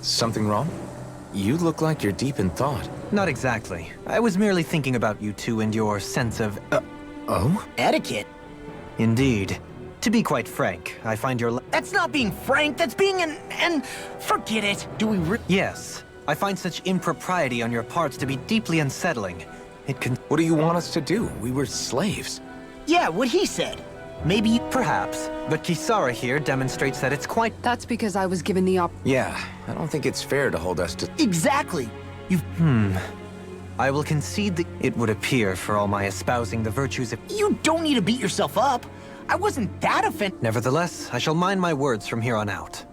Something wrong? You look like you're deep in thought. Not exactly. I was merely thinking about you two and your sense of... Oh? Etiquette? Indeed. To be quite frank, I find your... That's not being frank, that's being and forget it. Do we Yes. I find such impropriety on your parts to be deeply unsettling. It can... What do you want us to do? We were slaves. Yeah, what he said. Maybe... Perhaps. But Kisara here demonstrates that it's quite... That's because I was given the Yeah, I don't think it's fair to hold us to... Exactly. I will concede that it would appear for all my espousing the virtues of... You don't need to beat yourself up. I wasn't that offended. Nevertheless, I shall mind my words from here on out.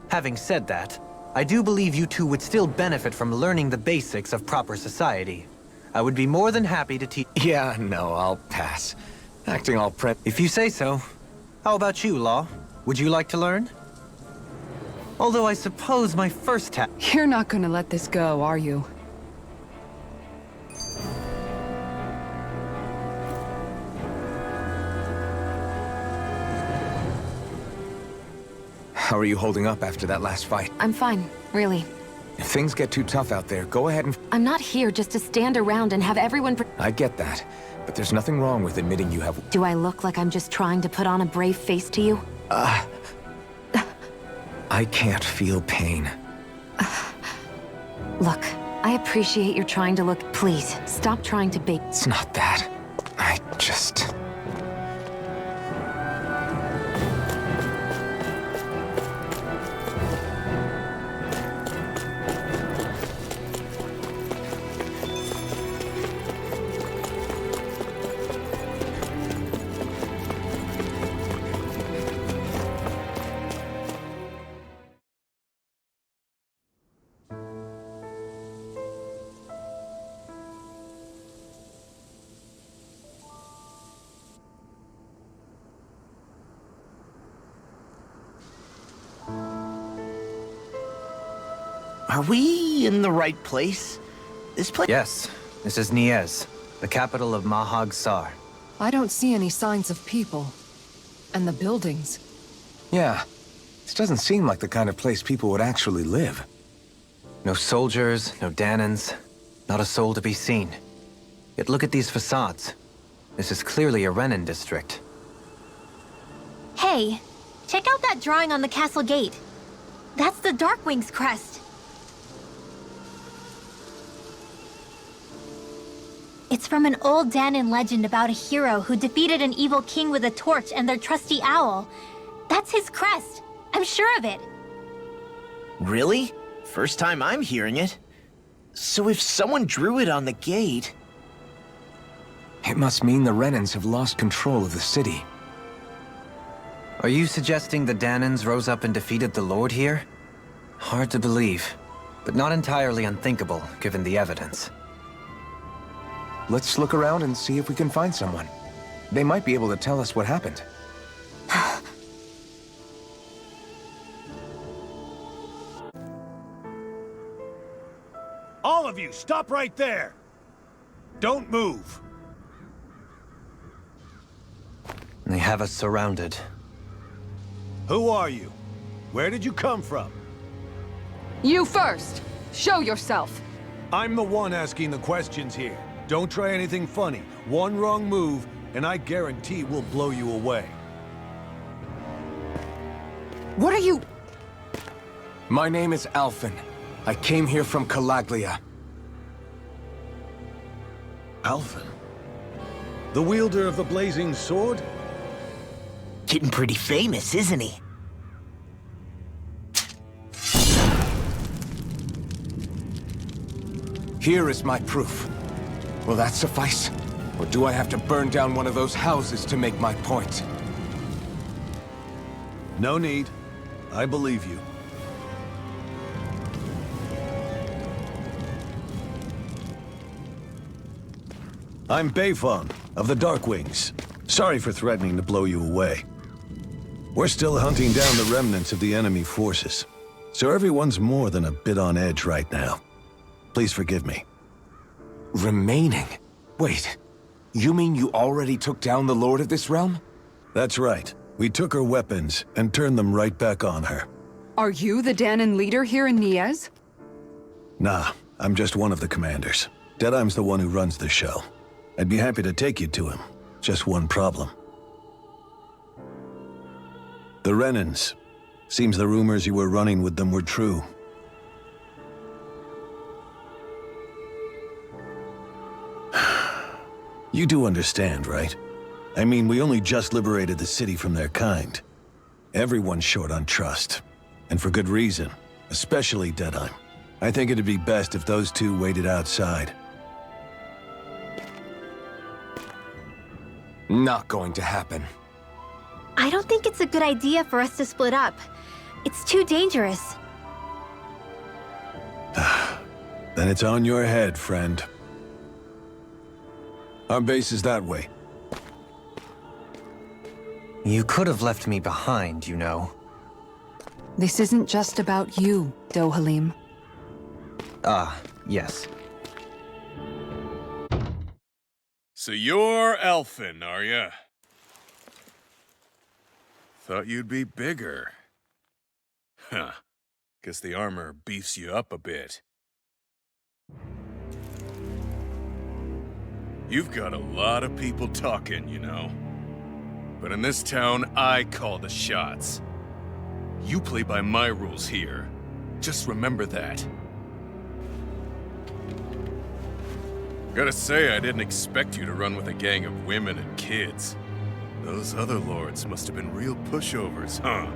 Having said that, I do believe you two would still benefit from learning the basics of proper society. I would be more than happy to teach... Yeah, no, I'll pass. Acting all If you say so. How about you, Law? Would you like to learn? Although I suppose my first You're not gonna let this go, are you? How are you holding up after that last fight? I'm fine, really. If things get too tough out there, go ahead and... I'm not here just to stand around and have everyone I get that, but there's nothing wrong with admitting you have... Do I look like I'm just trying to put on a brave face to you? I can't feel pain. Look, I appreciate you're trying to look... Please, stop trying to bait... It's not that. I just... Are we in the right place? This place... Yes, this is Niez, the capital of Mahag Sar. I don't see any signs of people. And the buildings. Yeah, this doesn't seem like the kind of place people would actually live. No soldiers, no Danans, not a soul to be seen. Yet look at these facades. This is clearly a Renan district. Hey, check out that drawing on the castle gate. That's the Darkwing's crest. It's from an old Danan legend about a hero who defeated an evil king with a torch and their trusty owl. That's his crest. I'm sure of it. Really? First time I'm hearing it. So if someone drew it on the gate... It must mean the Renans have lost control of the city. Are you suggesting the Danans rose up and defeated the Lord here? Hard to believe, but not entirely unthinkable, given the evidence. Let's look around and see if we can find someone. They might be able to tell us what happened. All of you, stop right there! Don't move! They have us surrounded. Who are you? Where did you come from? You first! Show yourself! I'm the one asking the questions here. Don't try anything funny. One wrong move, and I guarantee we'll blow you away. What are you... My name is Alphen. I came here from Calaglia. Alphen? The wielder of the blazing sword? Getting pretty famous, isn't he? Here is my proof. Will that suffice? Or do I have to burn down one of those houses to make my point? No need. I believe you. I'm Beifong, of the Darkwings. Sorry for threatening to blow you away. We're still hunting down the remnants of the enemy forces, so everyone's more than a bit on edge right now. Please forgive me. Remaining? Wait, you mean you already took down the Lord of this realm? That's right. We took her weapons and turned them right back on her. Are you the Danon leader here in Niez? Nah, I'm just one of the commanders. Deadeye's the one who runs the show. I'd be happy to take you to him. Just one problem. The Renans. Seems the rumors you were running with them were true. You do understand, right? I mean, we only just liberated the city from their kind. Everyone's short on trust. And for good reason. Especially Deadeye. I think it'd be best if those two waited outside. Not going to happen. I don't think it's a good idea for us to split up. It's too dangerous. Then it's on your head, friend. Our base is that way. You could have left me behind, you know. This isn't just about you, Dohalim. Ah, yes. So you're Elfin, are ya? Thought you'd be bigger. Huh. Guess the armor beefs you up a bit. You've got a lot of people talking, you know. But in this town, I call the shots. You play by my rules here. Just remember that. Gotta say, I didn't expect you to run with a gang of women and kids. Those other lords must have been real pushovers, huh?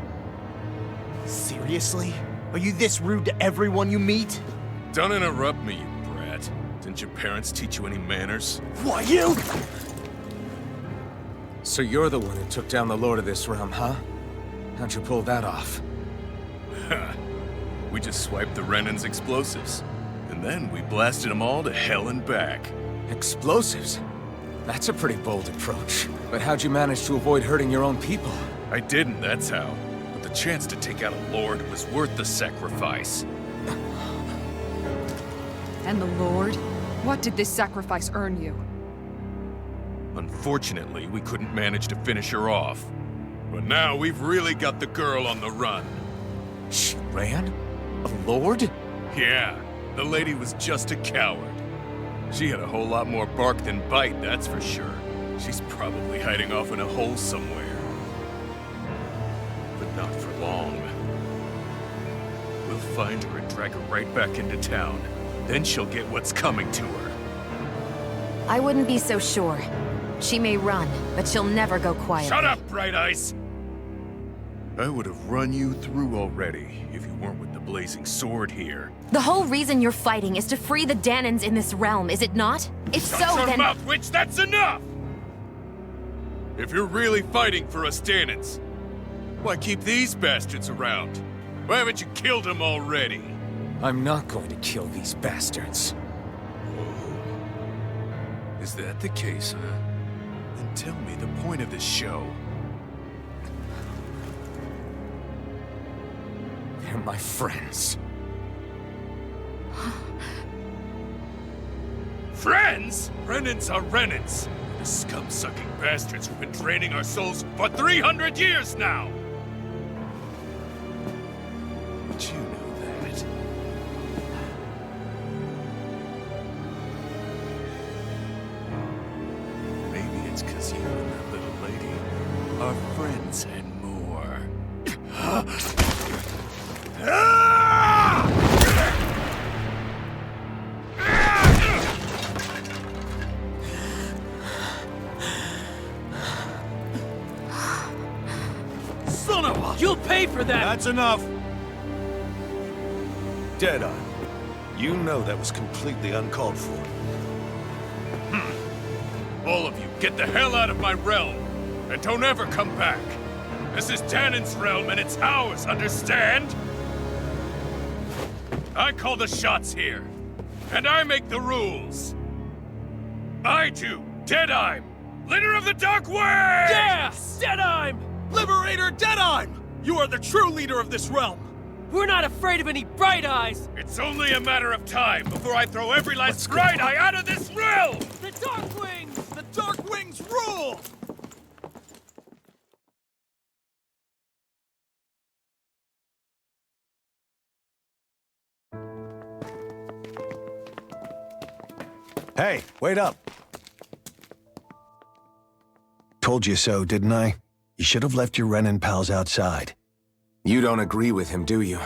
Seriously? Are you this rude to everyone you meet? Don't interrupt me, you brat. Didn't your parents teach you any manners? Why, you? So you're the one who took down the Lord of this realm, huh? How'd you pull that off? We just swiped the Renan's explosives. And then we blasted them all to hell and back. Explosives? That's a pretty bold approach. But how'd you manage to avoid hurting your own people? I didn't, that's how. But the chance to take out a lord was worth the sacrifice. And the Lord? What did this sacrifice earn you? Unfortunately, we couldn't manage to finish her off. But now we've really got the girl on the run. She ran? A lord? Yeah, the lady was just a coward. She had a whole lot more bark than bite, that's for sure. She's probably hiding off in a hole somewhere. But not for long. We'll find her and drag her right back into town. Then she'll get what's coming to her. I wouldn't be so sure. She may run, but she'll never go quiet. Shut up, Bright Eyes! I would have run you through already if you weren't with the blazing sword here. The whole reason you're fighting is to free the Danons in this realm, is it not? If Shut so, your then— mouth, witch! That's enough! If you're really fighting for us Danons, why keep these bastards around? Why haven't you killed them already? I'm not going to kill these bastards. Is that the case, huh? Then tell me the point of this show. They're my friends. Friends? Renans are Renans. The scum-sucking bastards who've been draining our souls for 300 years now! But you know that. Maybe it's 'cause you and that little lady are friends and more. Son of a... You'll pay for that! That's enough! Deadeye, you know that was completely uncalled for. All of you, get the hell out of my realm! And don't ever come back! This is Danon's realm and it's ours, understand? I call the shots here. And I make the rules. I do, Deadeye, leader of the Dark Wings! Yeah! Deadeye! Liberator Deadeye! You are the true leader of this realm! We're not afraid of any Bright Eyes! It's only a matter of time before I throw every last Bright Eye out of this realm! The Dark Wings! The Dark Wings rule! Hey, wait up! Told you so, didn't I? You should have left your Renan pals outside. You don't agree with him, do you?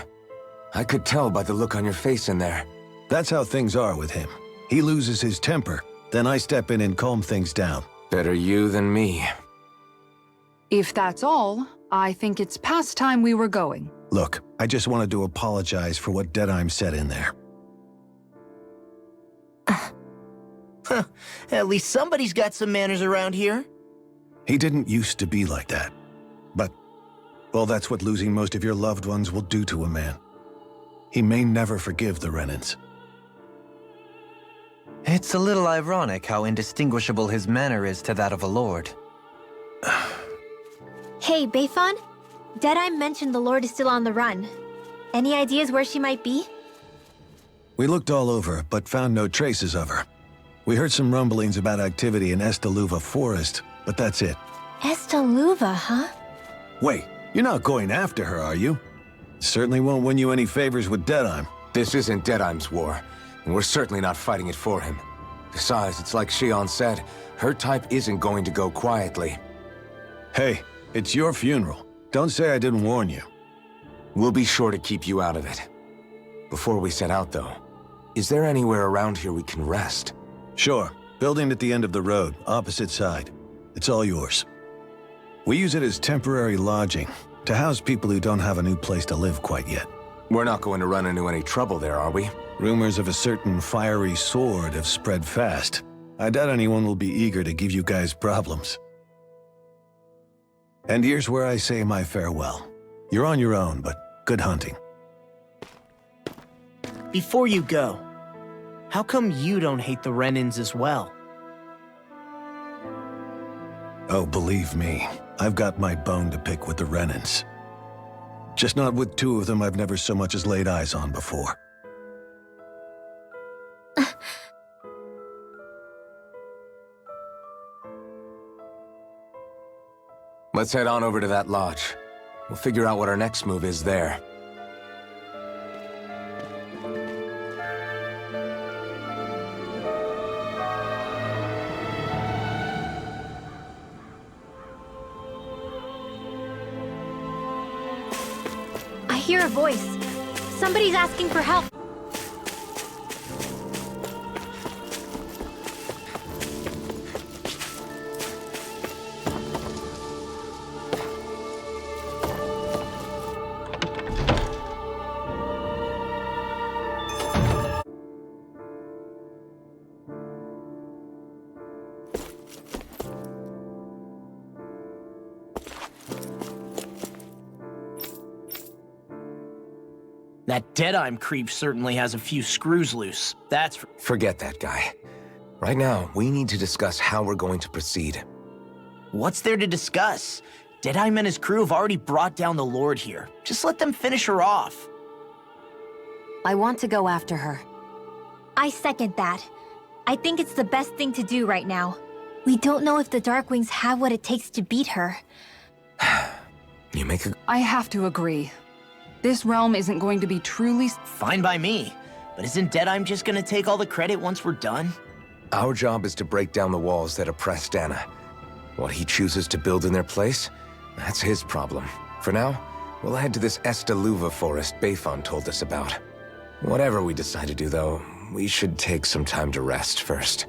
I could tell by the look on your face in there. That's how things are with him. He loses his temper, then I step in and calm things down. Better you than me. If that's all, I think it's past time we were going. Look, I just wanted to apologize for what Deadheim said in there. At least somebody's got some manners around here. He didn't used to be like that. But, well, that's what losing most of your loved ones will do to a man. He may never forgive the Renans. It's a little ironic how indistinguishable his manner is to that of a lord. Hey, Beifan? Deadeye mentioned the Lord is still on the run. Any ideas where she might be? We looked all over, but found no traces of her. We heard some rumblings about activity in Estaluva Forest, but that's it. Estaluva, huh? Wait, you're not going after her, are you? Certainly won't win you any favors with Deadheim. This isn't Deadheim's war, and we're certainly not fighting it for him. Besides, it's like Shion said, her type isn't going to go quietly. Hey, it's your funeral. Don't say I didn't warn you. We'll be sure to keep you out of it. Before we set out, though, is there anywhere around here we can rest? Sure. Building at the end of the road, opposite side. It's all yours. We use it as temporary lodging, to house people who don't have a new place to live quite yet. We're not going to run into any trouble there, are we? Rumors of a certain fiery sword have spread fast. I doubt anyone will be eager to give you guys problems. And here's where I say my farewell. You're on your own, but good hunting. Before you go, how come you don't hate the Renans as well? Oh, believe me, I've got my bone to pick with the Renans. Just not with two of them I've never so much as laid eyes on before. Let's head on over to that lodge. We'll figure out what our next move is there. I hear a voice. Somebody's asking for help. That Deadheim creep certainly has a few screws loose. That's for... Forget that guy. Right now, we need to discuss how we're going to proceed. What's there to discuss? Deadheim and his crew have already brought down the Lord here. Just let them finish her off. I want to go after her. I second that. I think it's the best thing to do right now. We don't know if the Darkwings have what it takes to beat her. You make a... I have to agree. This realm isn't going to be truly... Fine by me. But isn't Deadheim just gonna take all the credit once we're done? Our job is to break down the walls that oppress Dana. What he chooses to build in their place, that's his problem. For now, we'll head to this Estaluva forest Beifan told us about. Whatever we decide to do, though, we should take some time to rest first.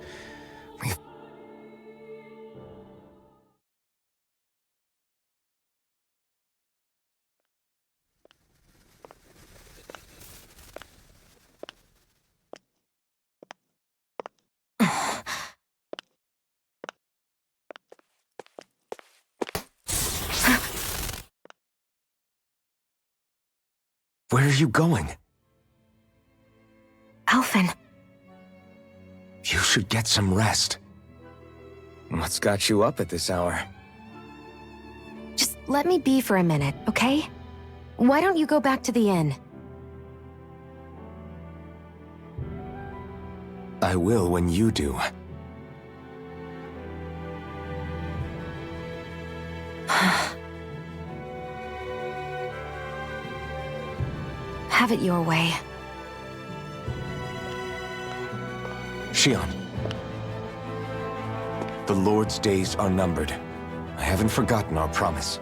Where are you going? Alphen. You should get some rest. What's got you up at this hour? Just let me be for a minute, okay? Why don't you go back to the inn? I will when you do. Have it your way. Shion, The Lord's days are numbered. I haven't forgotten our promise.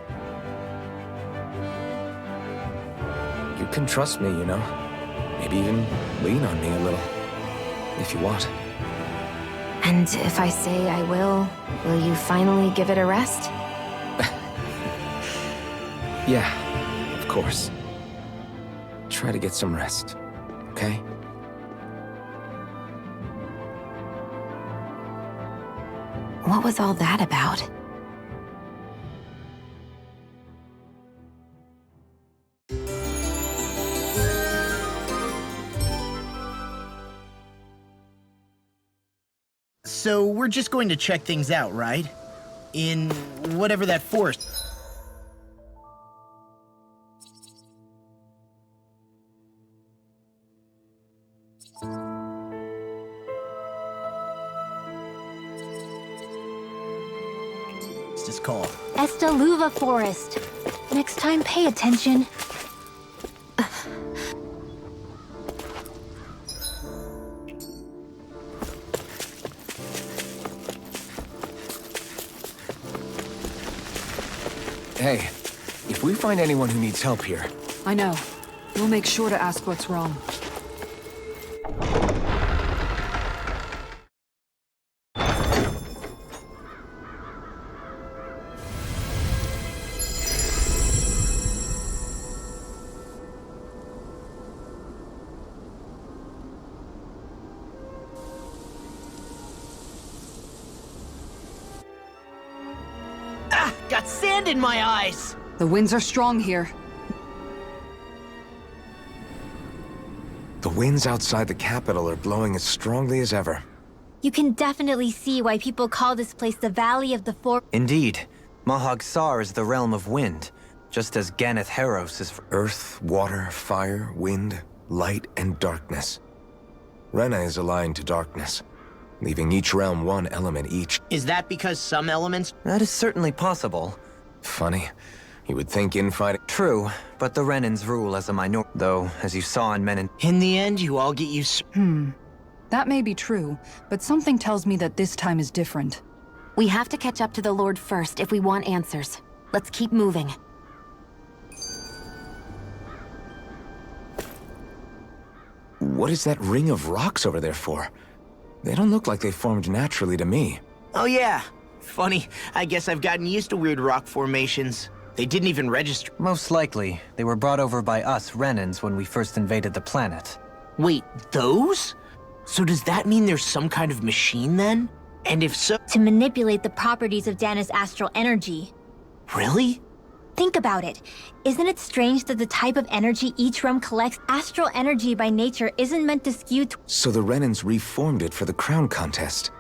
You can trust me, you know. Maybe even lean on me a little. If you want. And if I say I will you finally give it a rest? Yeah, of course. Try to get some rest, okay? What was all that about? So we're just going to check things out, right? In whatever that forest. What's this called? Estaluva Forest. Next time, pay attention. Hey, if we find anyone who needs help here... I know. We'll make sure to ask what's wrong. Got sand in my eyes! The winds are strong here. The winds outside the capital are blowing as strongly as ever. You can definitely see why people call this place the Valley of the Four. Indeed. Mahag Saar is the realm of wind, just as Ganeth Heros is for Earth, water, fire, wind, light, and darkness. Rena is aligned to darkness, leaving each realm one element each. Is that because some elements... That is certainly possible. Funny. You would think infighting... True, but the Renans rule as a minority. Though, as you saw in Men in... In the end, you all get used... That may be true, but something tells me that this time is different. We have to catch up to the Lord first if we want answers. Let's keep moving. What is that ring of rocks over there for? They don't look like they formed naturally to me. Oh yeah. Funny, I guess I've gotten used to weird rock formations. They didn't even register. Most likely, they were brought over by us Renans when we first invaded the planet. Wait, those? So does that mean there's some kind of machine then? And if so... To manipulate the properties of Dana's astral energy. Really? Think about it. Isn't it strange that the type of energy each realm collects, astral energy by nature, isn't meant to skew So the Renans reformed it for the crown contest.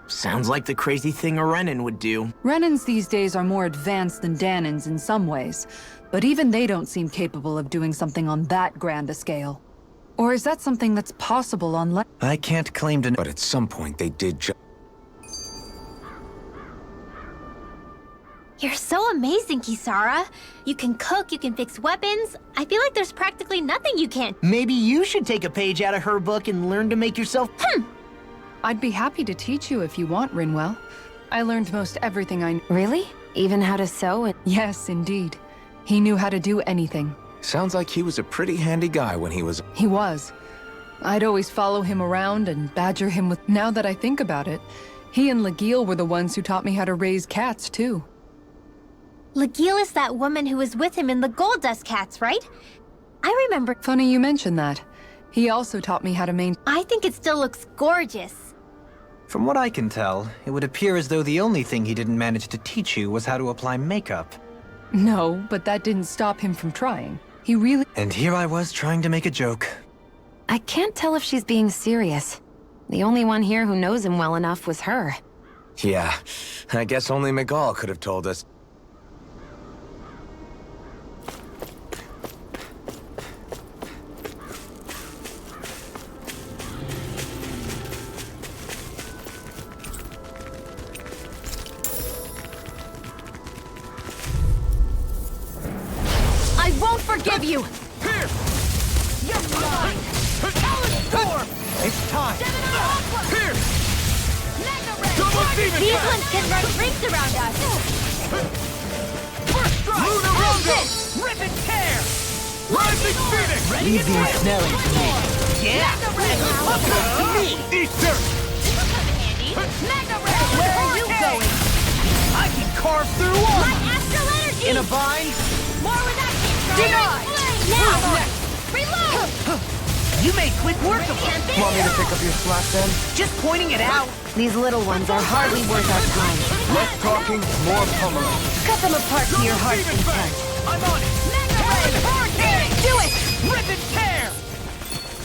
Sounds like the crazy thing a Renan would do. Renans these days are more advanced than Danans in some ways, but even they don't seem capable of doing something on that grand a scale. Or is that something that's possible on I can't claim to know. But at some point they did You're so amazing, Kisara. You can cook, you can fix weapons. I feel like there's practically nothing you can't. Maybe you should take a page out of her book and learn to make yourself... I'd be happy to teach you if you want, Rinwell. I learned most everything I knew. Really? Even how to sew and... Yes, indeed. He knew how to do anything. Sounds like he was a pretty handy guy when he was... He was. I'd always follow him around and badger him with... Now that I think about it, he and Legil were the ones who taught me how to raise cats, too. Legil is that woman who was with him in the Gold Dust Cats, right? I remember... Funny you mention that. He also taught me how to maintain... I think it still looks gorgeous. From what I can tell, it would appear as though the only thing he didn't manage to teach you was how to apply makeup. No, but that didn't stop him from trying. He really... And here I was trying to make a joke. I can't tell if she's being serious. The only one here who knows him well enough was her. Yeah, I guess only Miguel could have told us. I won't forgive you! Here! You're mine! It's time! Here! Mega Ray! These ones can run rings around us. First strike! Lunar Rondo! Rip and tear! Rising Phoenix! Leave the ensnaring to me. Yeah! Up to me! Easter! Mega Ray! Where are you going? I can carve through one! My astral energy! In a bind? More with that! Denied! Now! Reload! You made quick work of them! Want me to pick up your slack then? Just pointing it out! These little ones are hardly worth our time. Less talking, more pummeling. Cut them apart to your heart's content. I'm on it! Mega Ray! Hurricane! Do it! Rip and tear!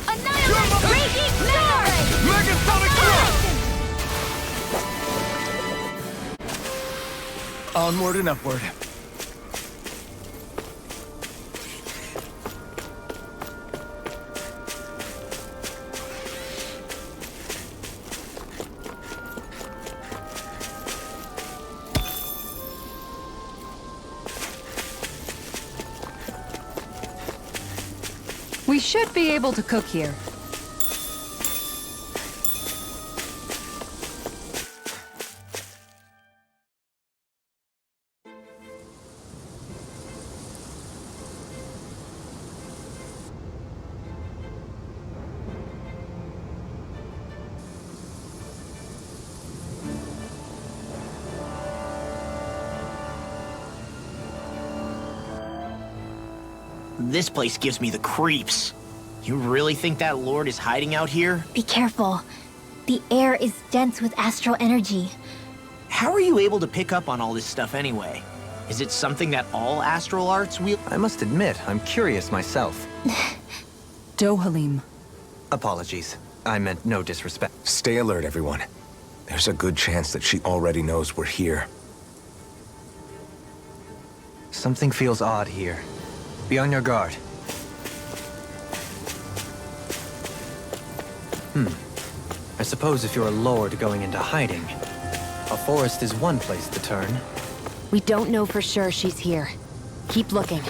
Annihilate! Raging Star! Megasonic Thrust! Onward and upward. We should be able to cook here. This place gives me the creeps. You really think that Lord is hiding out here? Be careful. The air is dense with astral energy. How are you able to pick up on all this stuff anyway? Is it something that all astral arts wield? I must admit, I'm curious myself. Dohalim. Apologies. I meant no disrespect. Stay alert, everyone. There's a good chance that she already knows we're here. Something feels odd here. Be on your guard. I suppose if you're a lord going into hiding, a forest is one place to turn. We don't know for sure she's here. Keep looking.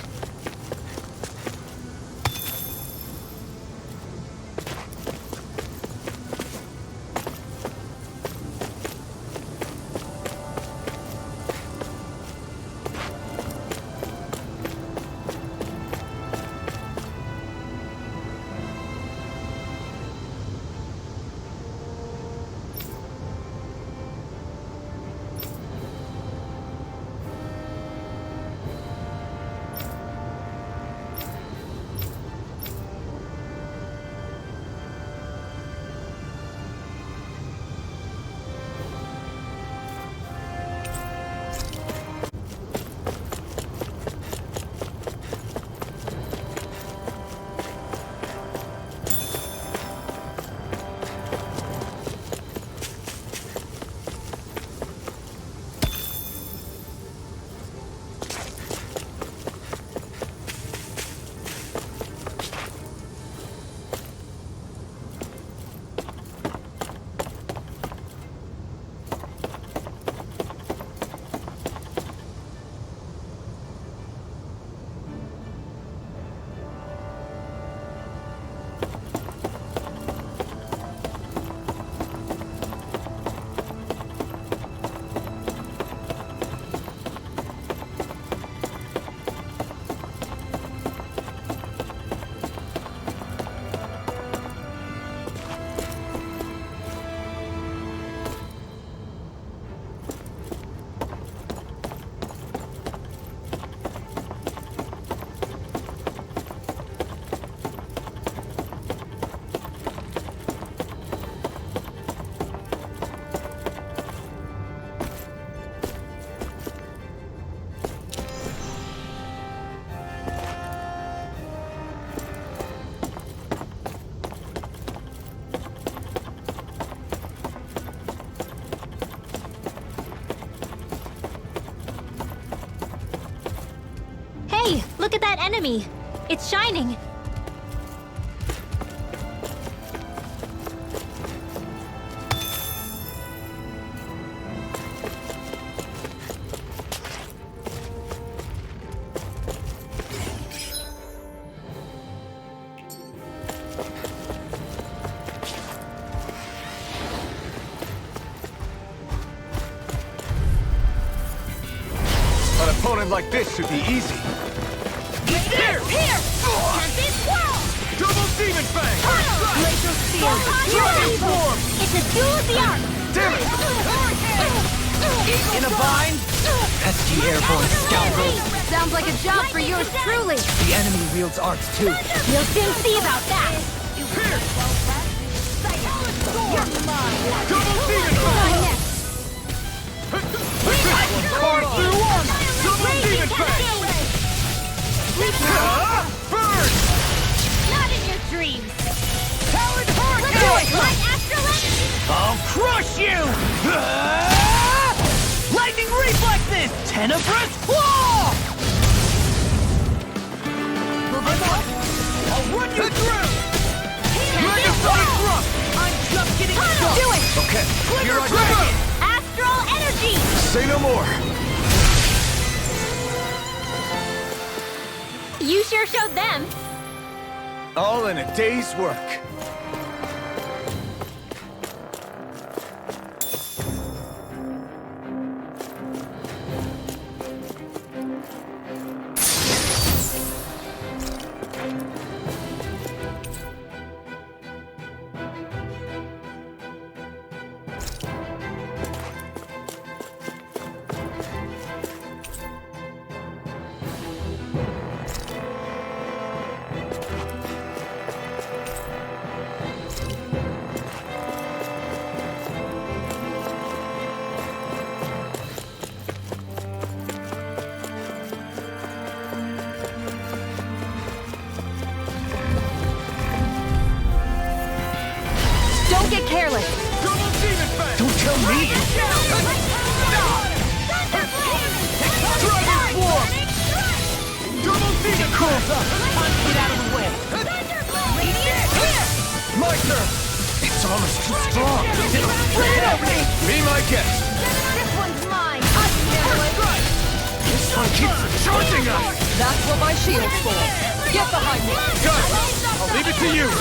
Hey, look at that enemy. It's shining. like this should be easy. Here! Tempest Swirl! Double Demon Fang! Glacial Steel! Dragon Form! It's a duel of the arts! Damn it! In a bind? Pesky airborne scoundrel. Sounds like a job for yours truly. The enemy wields arts too. We'll soon see about that! Double Demon Fang! Carve through armor! Double Demon Fang! Burn! Not in your dreams! Talon Let's Hurricane! do it! Light Astral Energy! I'll crush you! Lightning reflexes! Tenebrous claw! I'll run you through! Megasonic Thrust! I'm just getting Tunnel! Do it! Okay, here I Trigger! go. Astral Energy! Say no more. You sure showed them! All in a day's work. Don't get careless. Double Demon Fang! Don't tell me! Dragon Form! Double Demon Curls up! Time to get out of the way! My turn. It's almost too strong. Be my guest. This one's mine. This one keeps charging us. That's what my shield's for. Get behind me. Guys, I'll leave it to you.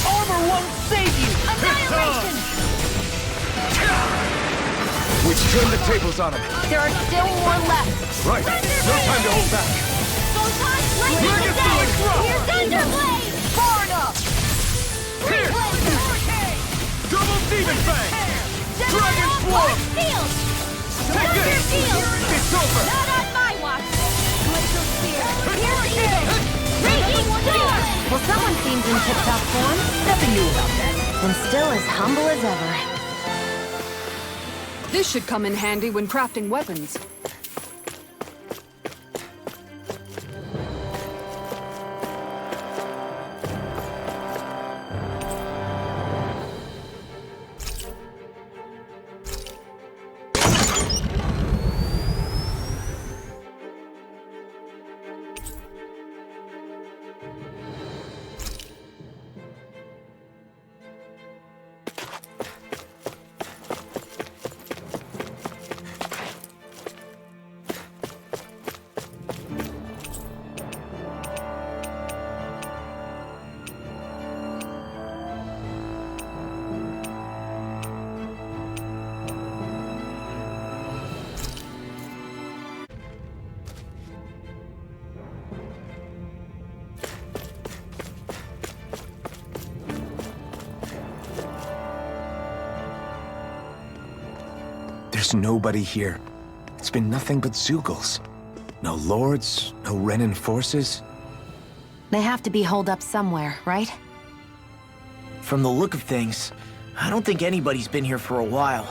Armor won't save you! Annihilation! We've turned the tables on him. There are still more left. Right. No time to hold back. Photon Lightning Megasonic Attack! Thrust! Here's Thunderblade! Far enough. Double Demon Fang! Dragon Dragon Swarm! Field! Take Thunder this! Field! It's over! Not on my watch! Glacial Spear! Here it is! Raging Storm! Well, someone seems in tip-top form. Nothing new about that. And still as humble as ever. This should come in handy when crafting weapons. There's nobody here. It's been nothing but Zeugles. No lords, no Renan forces. They have to be holed up somewhere, right? From the look of things, I don't think anybody's been here for a while.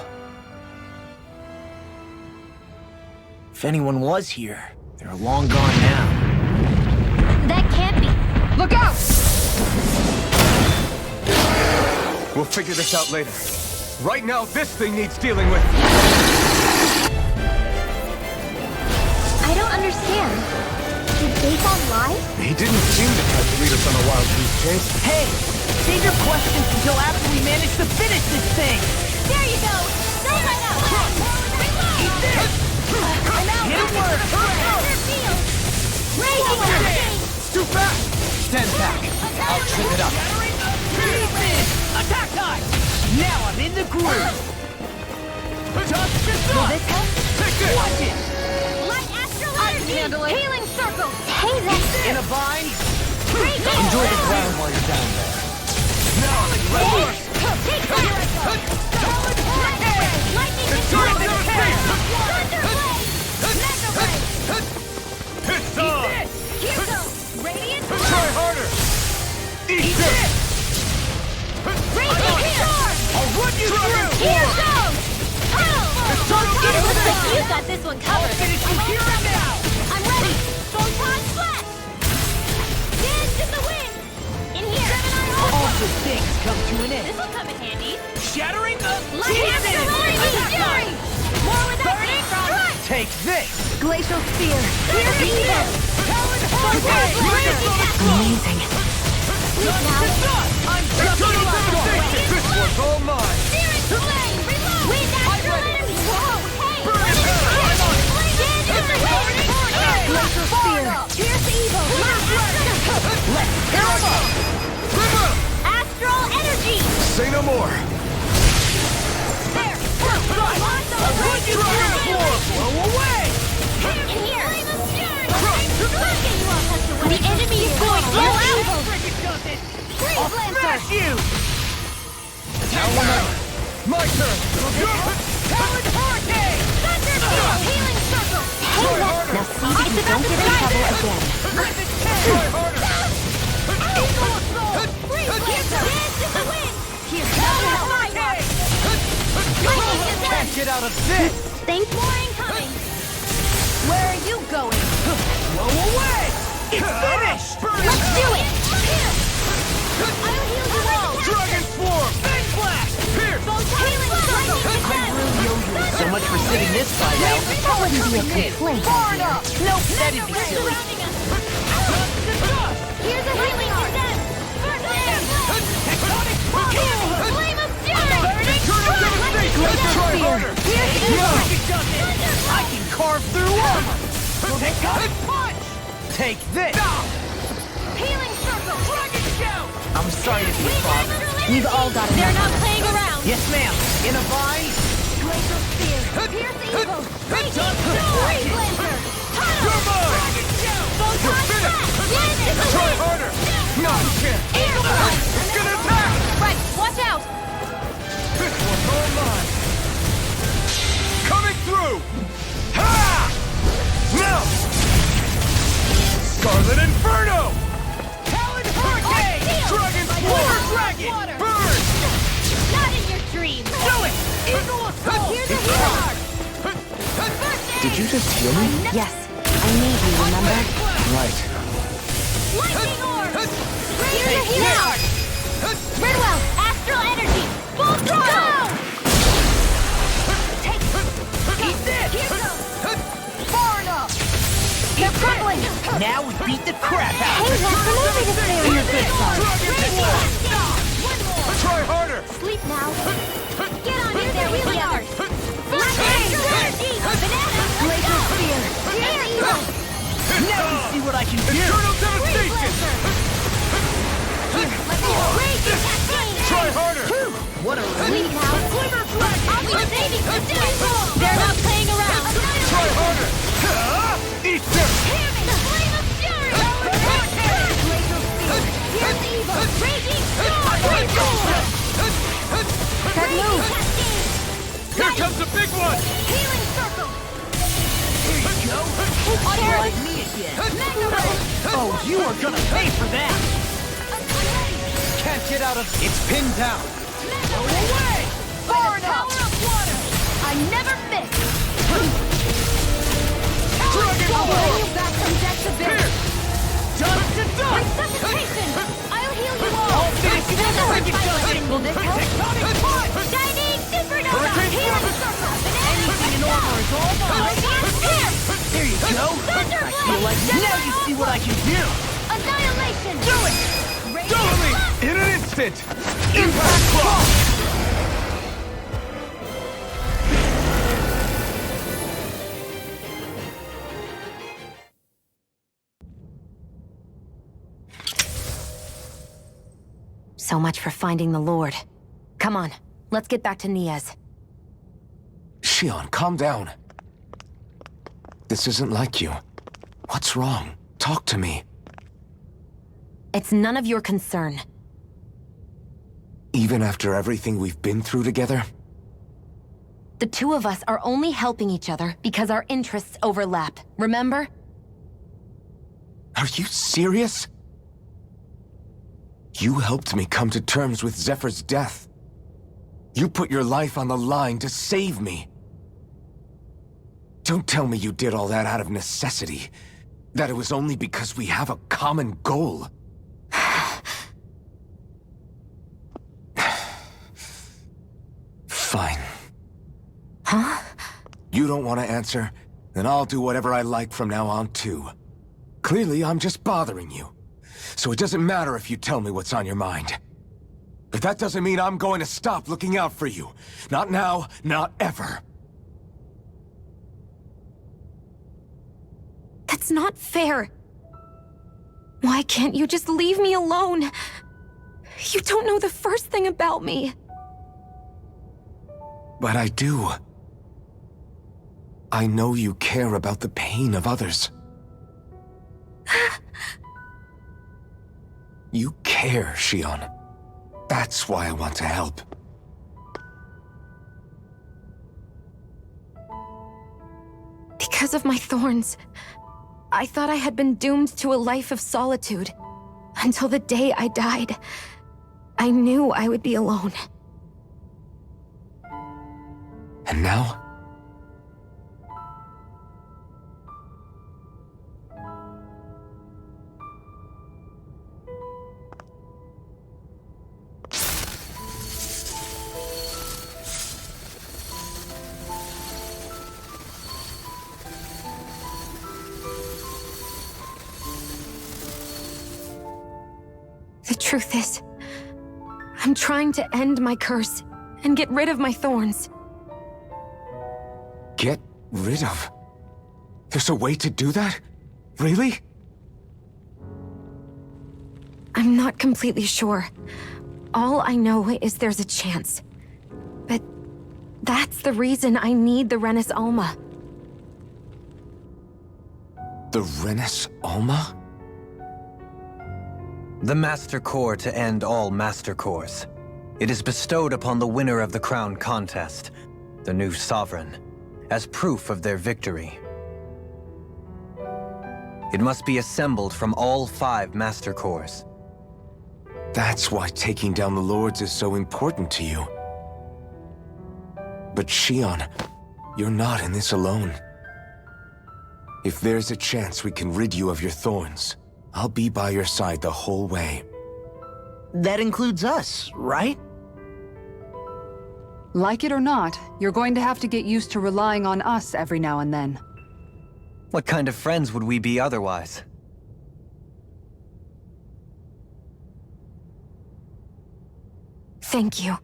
If anyone was here, they're long gone now. That can't be. Look out! We'll figure this out later. Right now, this thing needs dealing with. I don't understand. Did Bayfon lie? He didn't seem to try to lead us on a wild goose chase. Hey! Save your questions until after we manage to finish this thing! There you go! Don't let out! Eat this! I'm out! Hit it work! Thunder Field! Raging Hurricane! Too fast! Stand back. I'll trip it up. Attack time! Now I'm in the groove! Will this help? Take this! Watch it! Light Astral Energy! handle it. Healing circle. Hey, that's In a vine? great. Enjoy the ground while you're down there. Take fire. Lightning Turtle Thunder Blade. Mega Blade. It's on! Here goes. Radiant Try harder! Eat this! Radiant Storm. I'll run you through! Here goes. It looks like you got this one covered. Here and now! I'm ready. Photon Blast. Dance in the wind. In here. All good things come to an end. This will come in handy. Shattering the... Lightning Fury. More where that came from. Take this! Glacial Spear. Here's the evil. Amazing. Sleep now. I'm Eternal Devastation! This one's all mine! Spirit Flame. Wind Astral Energy. Whoa. Hey. Glacial Spear. Here's the evil. Let's tear them up! Astral Energy. Say no more. There. I'll run you through! Blow away! In here. The enemy is going all out. I'll smash you! My turn! Talon Hurricane! Thunderbolt! Healing circle! Try harder! Now see if you don't get in trouble again. Try harder! Eagle Assault! Free Lancer! Dance in the wind! Here's Talon Hurricane! Lightning is Can't get out of this! Thanks more incoming! Where are you going? Blow away! It's finished! Let's do it! Here! I'll heal you all! Dragon Swarm! Fang Blast! Here! Healing circle! So much for sitting this fight out. That wouldn't be a complaint. Far enough! Nope, that'd be silly. Here's a healing art! First aid! Tectonic Flame of Fury! Eternal Devastation! Try harder! I can carve through armor! Tectonic Punch! Take this! Healing circle! Dragon Shout! I'm sorry to be a father. We've all got it. They're not playing around. Yes, ma'am. In a vine? Glacial Spear. Pierce the evil. Raging Free Blazer. You're mine! Dragon Shout. Photon You're finished! Blast. Land in the Try wind. harder! Nonsense! Eagle Blast. It's gonna attack! Right, watch out. This one's all mine! Coming through! Ha! Now! Scarlet Inferno! Talon Hurricane! Dragon Swarm! Dragon! Burn! Not in your dreams. Do it! Eagle Assault! Here's a healing art. Did you just heal me? Yes, I need you, remember? Right. Lightning Orb. Here's a healing art. Redwell, Astral Energy. Full throttle. Eat this! Here goes. Far enough! They're crumbling. Now we beat the crap out Hey, of them. that's amazing to stay on your good side. One more. Try harder! Sleep now. Get on in there, healing art. Astral Energy. Banana. Glacial Spear. Here you go. Now we see what I can do. Eternal Devastation! Raging Cascade. Try harder! What a Sleep now. I'll be saving the day. They're not playing around. Try harder! Eat this! The Flame of Fury. Glacial Spear. Here's the evil. Raging Storm. That move. Here comes a big one! Healing circle. Here you go. Like me again. Mega Ray. Oh, you are gonna pay for that! Can't get out of... It's pinned down! Mega Ray. Far enough. Power of water. I never miss. Dragon Bring Swarm! you back from death's abyss. Dust to dust! Resuscitation. I'll heal you all. I'll finish you Another off. resuscitation. Will this help? Tectonic Punch! Shining Supernova. Hurricane Healing circle. Anything in order is all mine. There you go. Thunder I feel like now you see what I can do. Annihilation. Do it! Double me! In an instant! Impact Claw! So much for finding the Lord. Come on, let's get back to Niaz. Shion, calm down. This isn't like you. What's wrong? Talk to me. It's none of your concern. Even after everything we've been through together? The two of us are only helping each other because our interests overlap, remember? Are you serious? You helped me come to terms with Zephyr's death. You put your life on the line to save me. Don't tell me you did all that out of necessity. That it was only because we have a common goal. Fine. Huh? You don't want to answer? Then I'll do whatever I like from now on, too. Clearly, I'm just bothering you. So it doesn't matter if you tell me what's on your mind. But that doesn't mean I'm going to stop looking out for you. Not now, not ever. That's not fair. Why can't you just leave me alone? You don't know the first thing about me. But I do. I know you care about the pain of others. You care, Shionne. That's why I want to help. Because of my thorns, I thought I had been doomed to a life of solitude. Until the day I died, I knew I would be alone. And now? The truth is, I'm trying to end my curse and get rid of my thorns. Get rid of? There's a way to do that? Really? I'm not completely sure. All I know is there's a chance. But that's the reason I need the Renis Alma. The Renis Alma? The Master Core to end all Master Cores. It is bestowed upon the winner of the Crown Contest, the new Sovereign, as proof of their victory. It must be assembled from all 5 Master Cores. That's why taking down the Lords is so important to you. But Shionne, you're not in this alone. If there's a chance we can rid you of your thorns, I'll be by your side the whole way. That includes us, right? Like it or not, you're going to have to get used to relying on us every now and then. What kind of friends would we be otherwise? Thank you.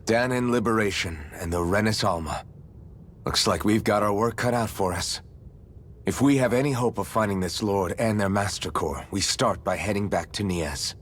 Dahnan Liberation and the Renis Alma. Looks like we've got our work cut out for us. If we have any hope of finding this Lord and their Master Core, we start by heading back to Niez.